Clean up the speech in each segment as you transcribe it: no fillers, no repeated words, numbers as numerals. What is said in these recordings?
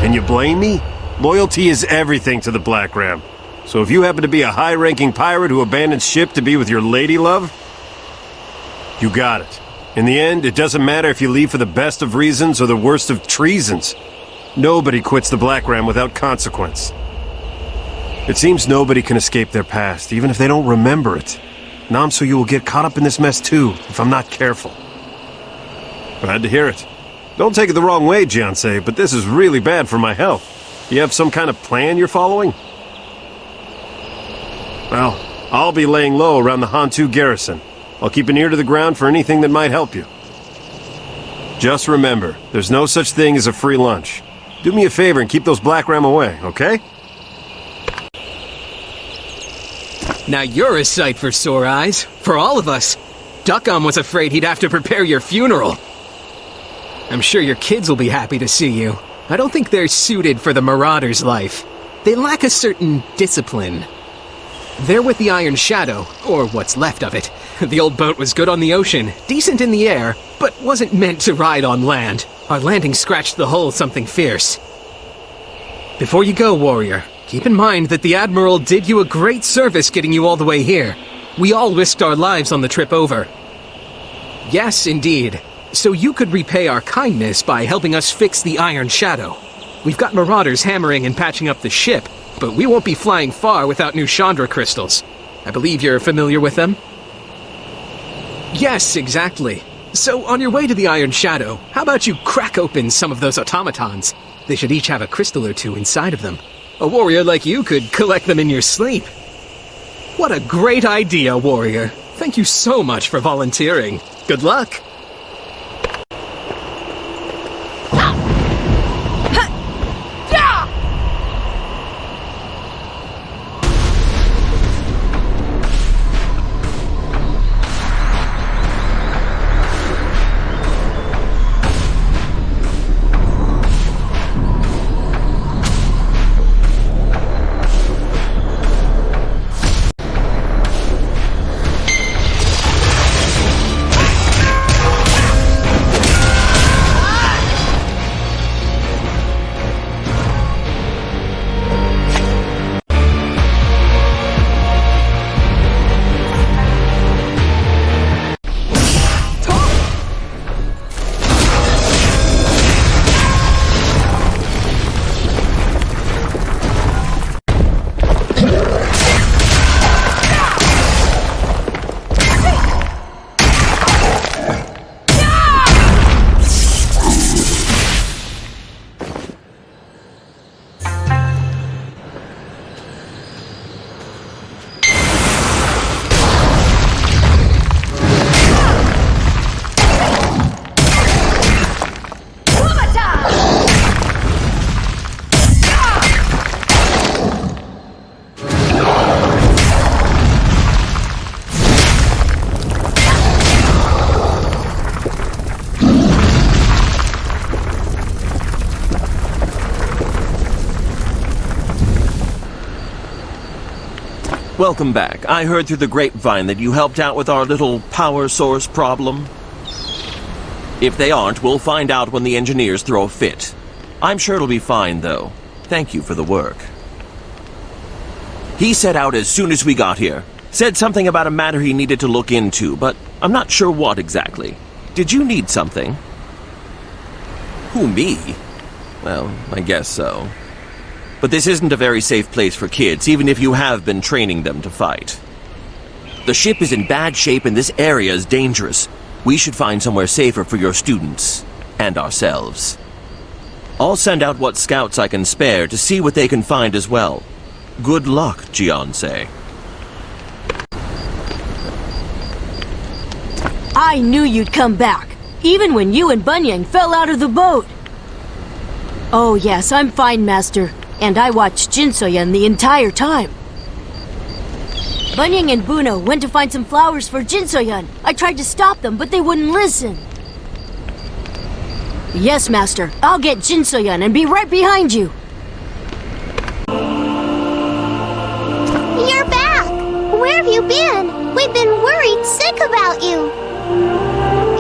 Can you blame me? Loyalty is everything to the Black Ram. So if you happen to be a high-ranking pirate who abandons ship to be with your lady love, you got it. In the end, it doesn't matter if you leave for the best of reasons or the worst of treasons. Nobody quits the Black Ram without consequence. It seems nobody can escape their past, even if they don't remember it. Namsoyoo will get caught up in this mess too, if I'm not careful. Glad to hear it. Don't take it the wrong way, Jiansei, but this is really bad for my health. You have some kind of plan you're following? Well, I'll be laying low around the Hantu garrison. I'll keep an ear to the ground for anything that might help you. Just remember, there's no such thing as a free lunch. Do me a favor and keep those Black Ram away, okay? Now you're a sight for sore eyes. For all of us. Duckom was afraid he'd have to prepare your funeral. I'm sure your kids will be happy to see you. I don't think they're suited for the Marauder's life. They lack a certain discipline. They're with the Iron Shadow, or what's left of it. The old boat was good on the ocean, decent in the air, but wasn't meant to ride on land. Our landing scratched the hull something fierce. Before you go, warrior, keep in mind that the Admiral did you a great service getting you all the way here. We all risked our lives on the trip over. Yes, indeed. So you could repay our kindness by helping us fix the Iron Shadow. We've got marauders hammering and patching up the ship, but we won't be flying far without new Chandra crystals. I believe you're familiar with them? Yes, exactly. So on your way to the Iron Shadow, how about you crack open some of those automatons? They should each have a crystal or two inside of them. A warrior like you could collect them in your sleep. What a great idea, warrior. Thank you so much for volunteering. Good luck. Welcome back. I heard through the grapevine that you helped out with our little power source problem. If they aren't, we'll find out when the engineers throw a fit. I'm sure it'll be fine, though. Thank you for the work. He set out as soon as we got here. Said something about a matter he needed to look into, but I'm not sure what exactly. Did you need something? Who, me? Well, I guess so. But this isn't a very safe place for kids, even if you have been training them to fight. The ship is in bad shape and this area is dangerous. We should find somewhere safer for your students and ourselves. I'll send out what scouts I can spare to see what they can find as well. Good luck, Jiansei. I knew you'd come back, even when you and Bunyang fell out of the boat. Oh yes, I'm fine, Master. And I watched Jinsoyan the entire time. Bunyang and Buno went to find some flowers for Jinsoyan. I tried to stop them, but they wouldn't listen. Yes, Master. I'll get Jinsoyan and be right behind you. You're back! Where have you been? We've been worried sick about you.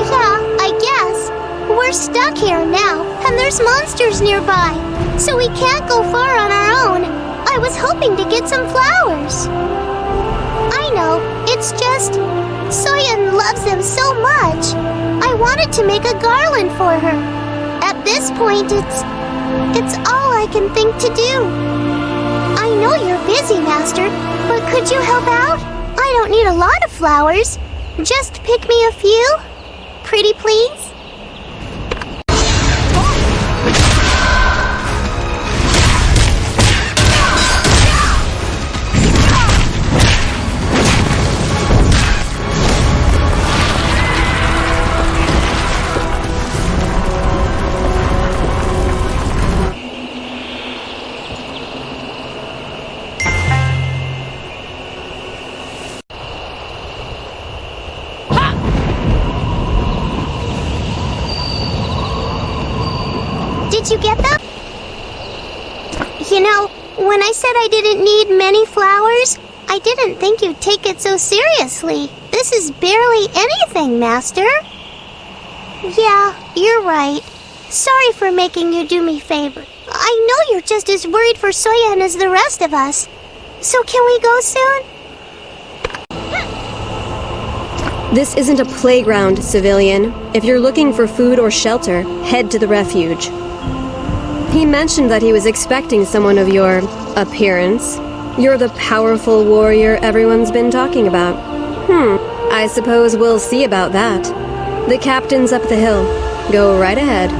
Yeah, I guess. We're stuck here now, and there's monsters nearby, so we can't go far on our own. I was hoping to get some flowers. I know, it's just... Soyeon loves them so much. I wanted to make a garland for her. At this point, it's all I can think to do. I know you're busy, Master, but could you help out? I don't need a lot of flowers. Just pick me a few. Pretty please? Did you get them? You know, when I said I didn't need many flowers, I didn't think you'd take it so seriously. This is barely anything, Master. Yeah, you're right. Sorry for making you do me favor. I know you're just as worried for Soyeon as the rest of us. So can we go soon? This isn't a playground, civilian. If you're looking for food or shelter, head to the refuge. He mentioned that he was expecting someone of your appearance. You're the powerful warrior everyone's been talking about. I suppose we'll see about that. The captain's up the hill. Go right ahead.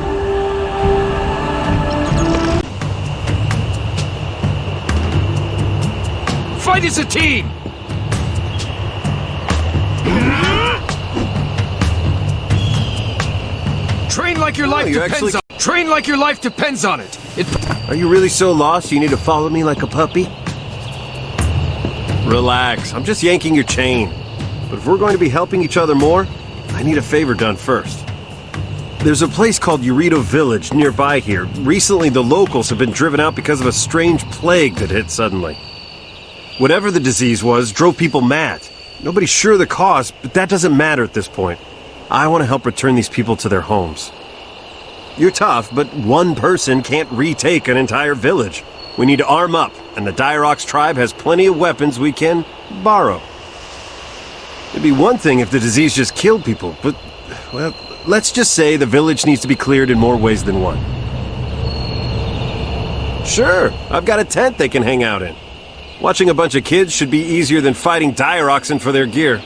Fight as a team! Train like your life depends on... Train like your life depends on it! Are you really so lost you need to follow me like a puppy? Relax, I'm just yanking your chain. But if we're going to be helping each other more, I need a favor done first. There's a place called Urito Village nearby here. Recently, the locals have been driven out because of a strange plague that hit suddenly. Whatever the disease was, drove people mad. Nobody's sure the cause, but that doesn't matter at this point. I want to help return these people to their homes. You're tough, but one person can't retake an entire village. We need to arm up, and the Dirox tribe has plenty of weapons we can borrow. It'd be one thing if the disease just killed people, but, well, let's just say the village needs to be cleared in more ways than one. Sure, I've got a tent they can hang out in. Watching a bunch of kids should be easier than fighting Diroxin for their gear.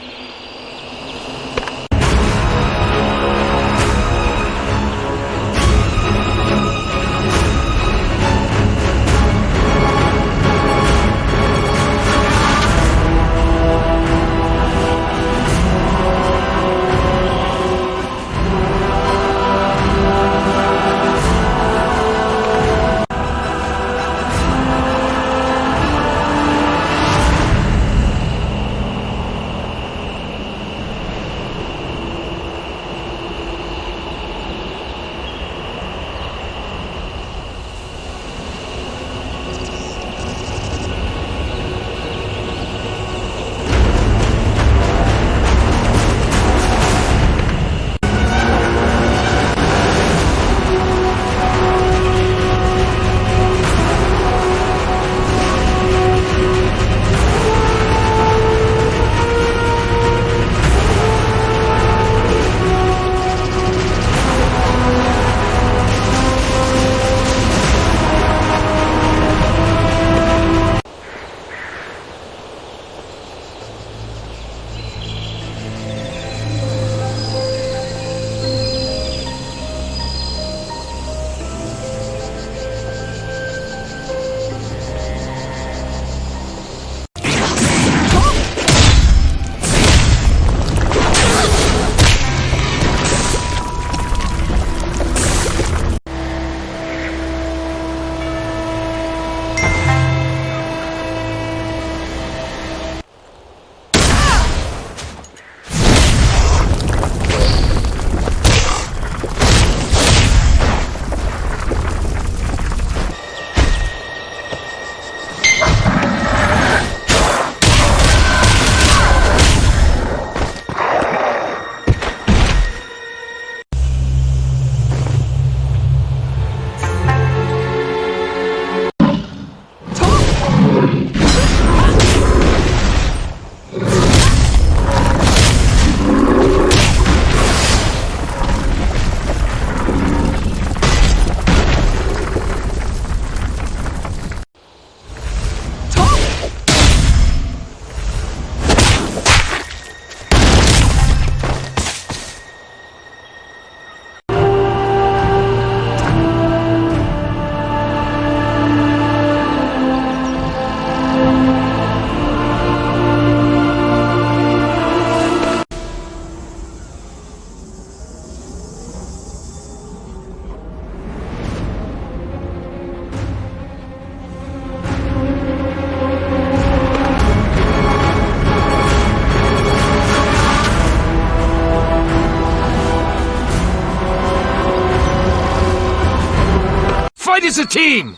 fight as a team!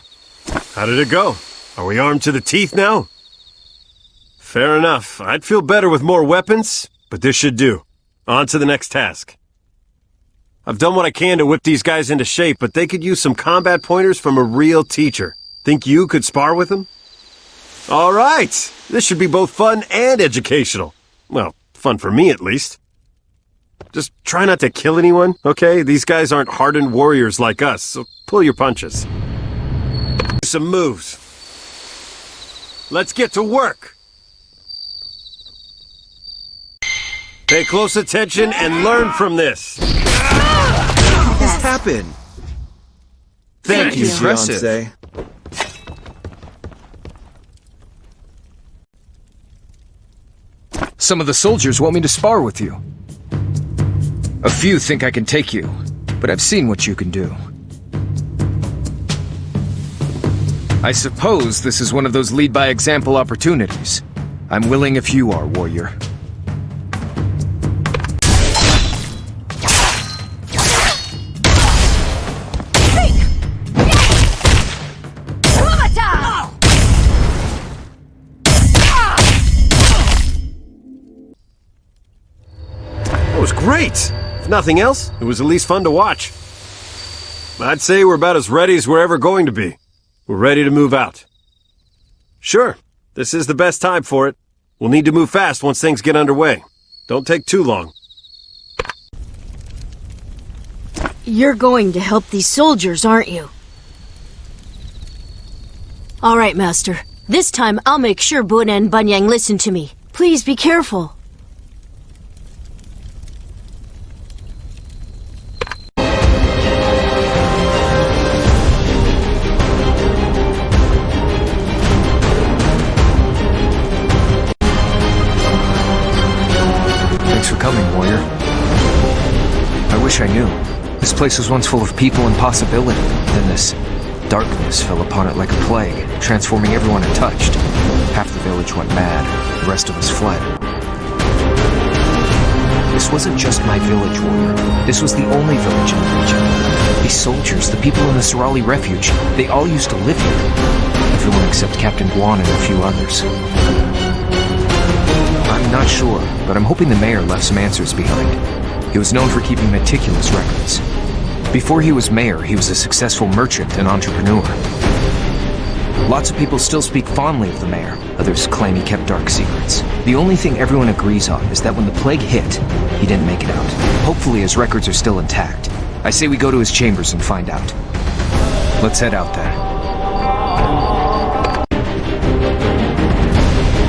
How did it go? Are we armed to the teeth now? Fair enough. I'd feel better with more weapons, but this should do. On to the next task. I've done what I can to whip these guys into shape, but they could use some combat pointers from a real teacher. Think you could spar with them? All right! This should be both fun and educational. Well, fun for me at least. Just try not to kill anyone, okay? These guys aren't hardened warriors like us, so pull your punches. Do some moves. Let's get to work! Pay close attention and learn from this. What just happened? Thank you, Fiancé. Some of the soldiers want me to spar with you. A few think I can take you, but I've seen what you can do. I suppose this is one of those lead-by-example opportunities. I'm willing if you are, warrior. That was great! If nothing else, it was at least fun to watch. I'd say we're about as ready as we're ever going to be. We're ready to move out. Sure, this is the best time for it. We'll need to move fast once things get underway. Don't take too long. You're going to help these soldiers, aren't you? All right, Master. This time I'll make sure Buna and Banyang listen to me. Please be careful. Thanks for coming, warrior. I wish I knew. This place was once full of people and possibility. Then this darkness fell upon it like a plague, transforming everyone it touched. Half the village went mad, the rest of us fled. This wasn't just my village, warrior. This was the only village in the region. These soldiers, the people in the Sorali refuge, they all used to live here. Everyone except Captain Gwon and a few others. I'm not sure, but I'm hoping the mayor left some answers behind. He was known for keeping meticulous records. Before he was mayor, he was a successful merchant and entrepreneur. Lots of people still speak fondly of the mayor. Others claim he kept dark secrets. The only thing everyone agrees on is that when the plague hit, he didn't make it out. Hopefully his records are still intact. I say we go to his chambers and find out. Let's head out then.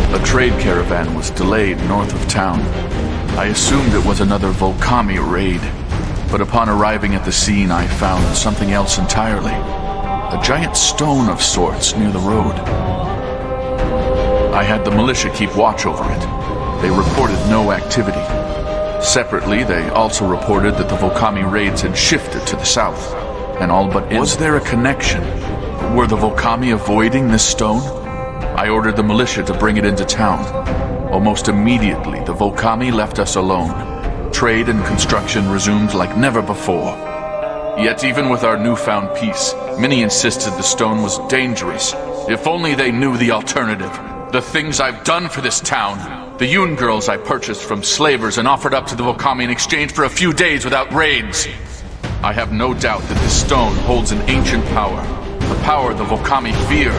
A trade caravan was delayed north of town. I assumed it was another Volcami raid, but upon arriving at the scene I found something else entirely. A giant stone of sorts near the road. I had the militia keep watch over it. They reported no activity. Separately, they also reported that the Volcami raids had shifted to the south, and all but ended. Was there a connection? Were the Volcami avoiding this stone? I ordered the militia to bring it into town. Almost immediately, the Volcami left us alone. Trade and construction resumed like never before. Yet even with our newfound peace, many insisted the stone was dangerous. If only they knew the alternative. The things I've done for this town. The Yoon girls I purchased from slavers and offered up to the Volcami in exchange for a few days without raids. I have no doubt that this stone holds an ancient power. The power the Volcami fear.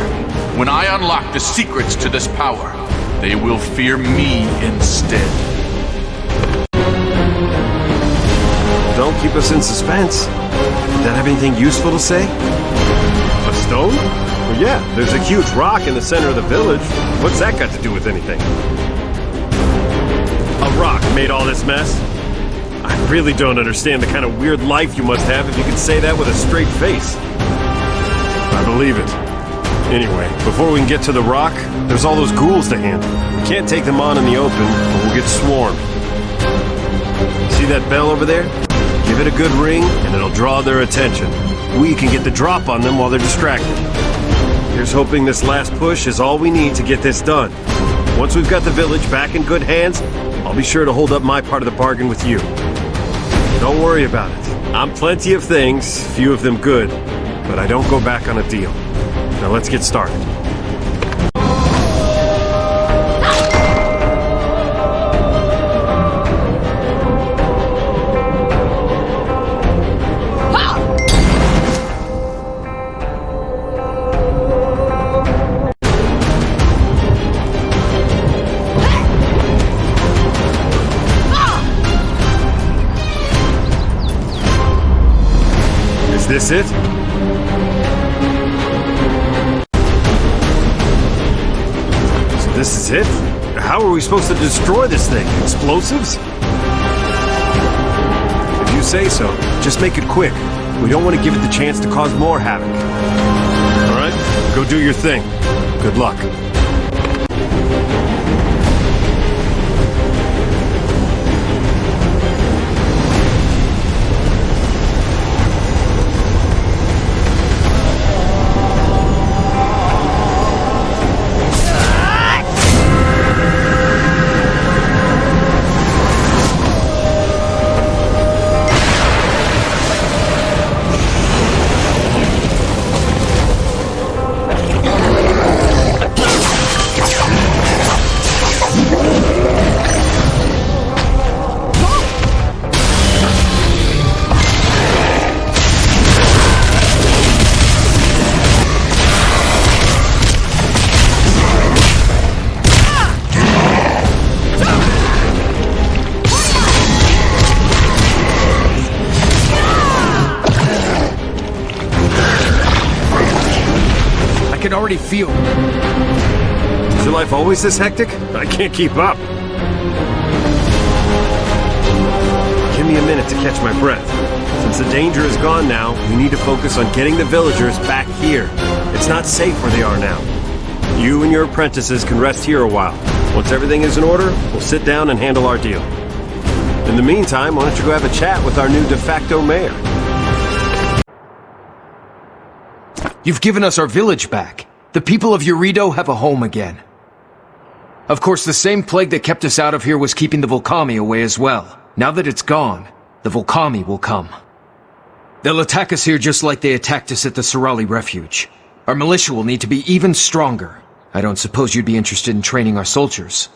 When I unlock the secrets to this power, they will fear me instead. Don't keep us in suspense. Did that have anything useful to say? A stone? Well, yeah, there's a huge rock in the center of the village. What's that got to do with anything? A rock made all this mess? I really don't understand the kind of weird life you must have if you can say that with a straight face. I believe it. Anyway, before we can get to the rock, there's all those ghouls to handle. We can't take them on in the open, or we'll get swarmed. See that bell over there? Give it a good ring, and it'll draw their attention. We can get the drop on them while they're distracted. Here's hoping this last push is all we need to get this done. Once we've got the village back in good hands, I'll be sure to hold up my part of the bargain with you. Don't worry about it. I'm plenty of things, few of them good. but I don't go back on a deal. Now let's get started. Is this it? So this is it? How are we supposed to destroy this thing? Explosives? If you say so, just make it quick. We don't want to give it the chance to cause more havoc. Alright, go do your thing. Good luck. I can already feel it. Is your life always this hectic? I can't keep up. Give me a minute to catch my breath. Since the danger is gone now, we need to focus on getting the villagers back here. It's not safe where they are now. You and your apprentices can rest here a while. Once everything is in order, we'll sit down and handle our deal. In the meantime, why don't you go have a chat with our new de facto mayor? You've given us our village back. The people of Urido have a home again. Of course, the same plague that kept us out of here was keeping the Volcami away as well. Now that it's gone, the Volcami will come. They'll attack us here just like they attacked us at the Surali Refuge. Our militia will need to be even stronger. I don't suppose you'd be interested in training our soldiers.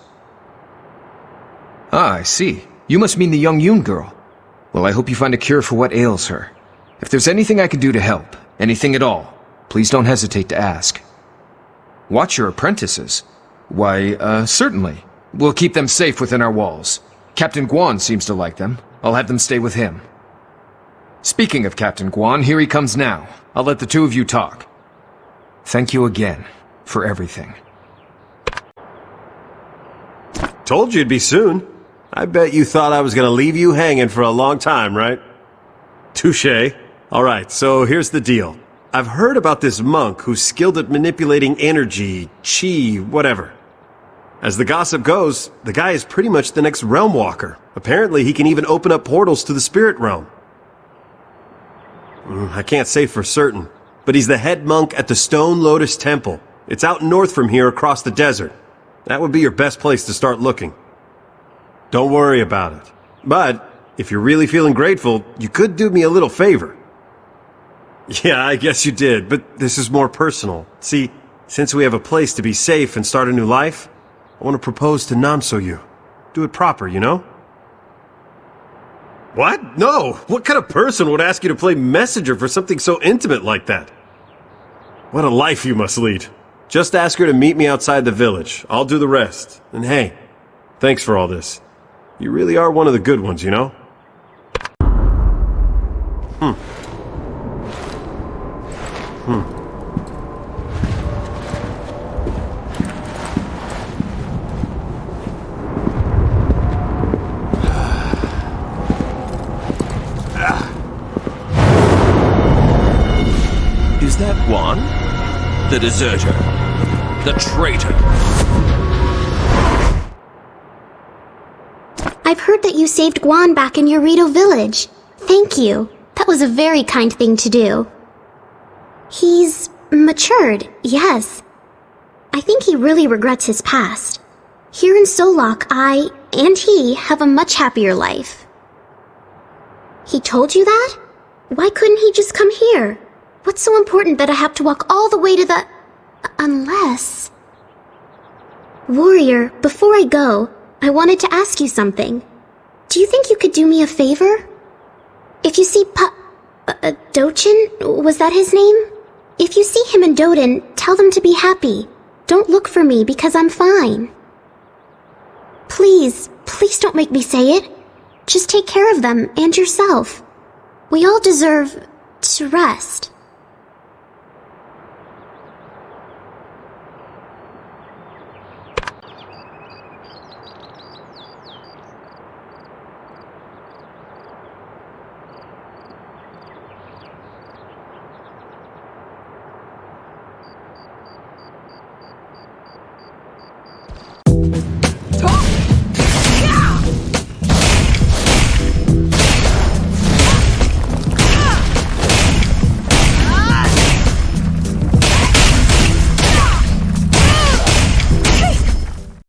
Ah, I see. You must mean the young Yoon girl. Well, I hope you find a cure for what ails her. If there's anything I can do to help, anything at all, please don't hesitate to ask. Watch your apprentices? Why, certainly. We'll keep them safe within our walls. Captain Gwon seems to like them. I'll have them stay with him. Speaking of Captain Gwon, here he comes now. I'll let the two of you talk. Thank you again for everything. Told you it'd be soon. I bet you thought I was gonna leave you hanging for a long time, right? Touché. Alright, so here's the deal. I've heard about this monk who's skilled at manipulating energy, chi, whatever. As the gossip goes, the guy is pretty much the next realm walker. Apparently he can even open up portals to the spirit realm. I can't say for certain, but he's the head monk at the Stone Lotus Temple. It's out north from here across the desert. That would be your best place to start looking. Don't worry about it. But if you're really feeling grateful, you could do me a little favor. Yeah, I guess you did, but this is more personal. See, since we have a place to be safe and start a new life, I want to propose to Namsoyoo. Do it proper, you know? What? No! What kind of person would ask you to play messenger for something so intimate like that? What a life you must lead. Just ask her to meet me outside the village. I'll do the rest. And hey, thanks for all this. You really are one of the good ones, you know? Is that Gwon? The deserter. The traitor. I've heard that you saved Gwon back in Urido village. Thank you. That was a very kind thing to do. He's matured, yes. I think he really regrets his past. Here in Solak, I and he have a much happier life. He told you that? Why couldn't he just come here? What's so important that I have to walk all the way to the... Unless... Warrior, before I go, I wanted to ask you something. Do you think you could do me a favor? If you see Dochin? Was that his name? If you see him and Doden, tell them to be happy. Don't look for me because I'm fine. Please, please don't make me say it. Just take care of them and yourself. We all deserve to rest.